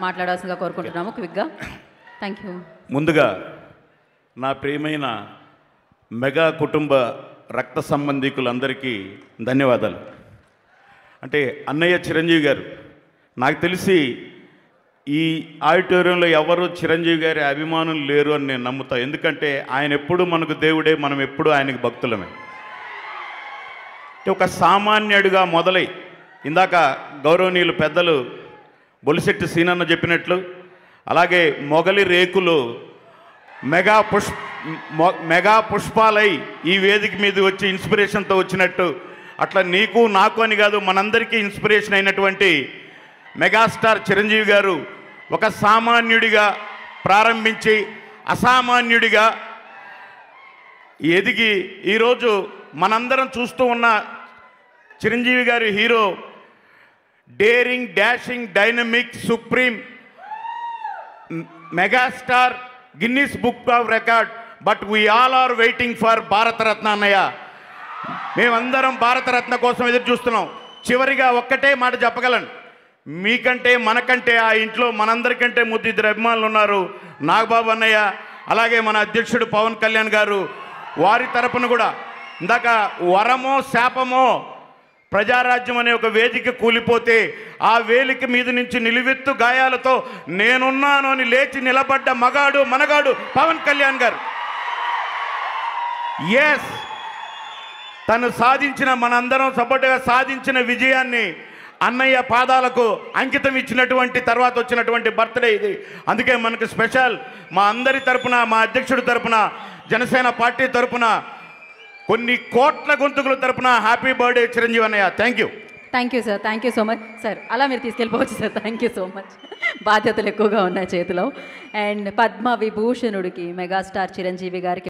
మాట్లాడాల్సిందిగా కోరుకుంటున్నాము క్విక్గా. Thank you. ముందుగా నా ప్రియమైన మెగా కుటుంబ రక్త సంబంధికులందరికీ ధన్యవాదాలు. అంటే అన్నయ్య చిరంజీవి గారు, నాకు తెలిసి ఈ ఆడిటోరియంలో ఎవరు చిరంజీవి గారి అభిమానులు లేరు అని నేను నమ్ముతా. ఎందుకంటే ఆయన ఎప్పుడు మనకు దేవుడే, మనం ఎప్పుడు ఆయనకు భక్తులమే. ఒక సామాన్యుడిగా మొదలై ఇందాక గౌరవనీయులు పెద్దలు బొలిశెట్టి సీనన్న చెప్పినట్లు, అలాగే మొగలి రేకులు మెగా పుష్పాలై ఈ వేదిక మీద వచ్చి ఇన్స్పిరేషన్తో వచ్చినట్టు, అట్లా నీకు నాకు అని కాదు మనందరికీ ఇన్స్పిరేషన్ అయినటువంటి మెగాస్టార్ చిరంజీవి గారు ఒక సామాన్యుడిగా ప్రారంభించి అసామాన్యుడిగా ఎదిగి ఈరోజు మనందరం చూస్తూ ఉన్న చిరంజీవి గారి hero daring, dashing, dynamic, supreme, megastar, Guinness book of record. But we all are waiting for Bharat Ratna అన్నయ్య. మేమందరం భారతరత్న కోసం ఎదురు చూస్తున్నాం. చివరిగా ఒక్కటే మాట చెప్పగలను, మీకంటే మనకంటే ఆ ఇంట్లో మనందరికంటే ముద్దిద్దరు అభిమానులు ఉన్నారు. నాగబాబు అన్నయ్య, అలాగే మన అధ్యక్షుడు పవన్ కళ్యాణ్ గారు. వారి తరపున కూడా ఇందాక వరమో శాపమో ప్రజారాజ్యం అనే ఒక వేదిక కూలిపోతే ఆ వేదిక మీద నుంచి నిలువెత్తు గాయాలతో నేనున్నాను అని లేచి నిలబడ్డ మగాడు మనగాడు పవన్ కళ్యాణ్ గారు. ఎస్, తను సాధించిన, మనందరం సపోర్టుగా సాధించిన విజయాన్ని అన్నయ్య పాదాలకు అంకితం ఇచ్చినటువంటి తర్వాత వచ్చినటువంటి బర్త్డే ఇది. అందుకే మనకు స్పెషల్ మా అందరి తరపున, మా అధ్యక్షుడి తరపున, జనసేన పార్టీ తరపున, కొన్ని కోట్ల గొంతుకుల తరపున హ్యాపీ బర్త్డే చిరంజీవి అన్నయ్య. Thank you. Thank you sir. Thank you so much sir. అలా మీరు తీసుకెళ్ళిపోవచ్చు sir. Thank you so much. బాధ్యతలు ఎక్కువగా ఉన్నాయి చేతిలో. అండ్ పద్మ విభూషణుడికి మెగాస్టార్ చిరంజీవి గారికి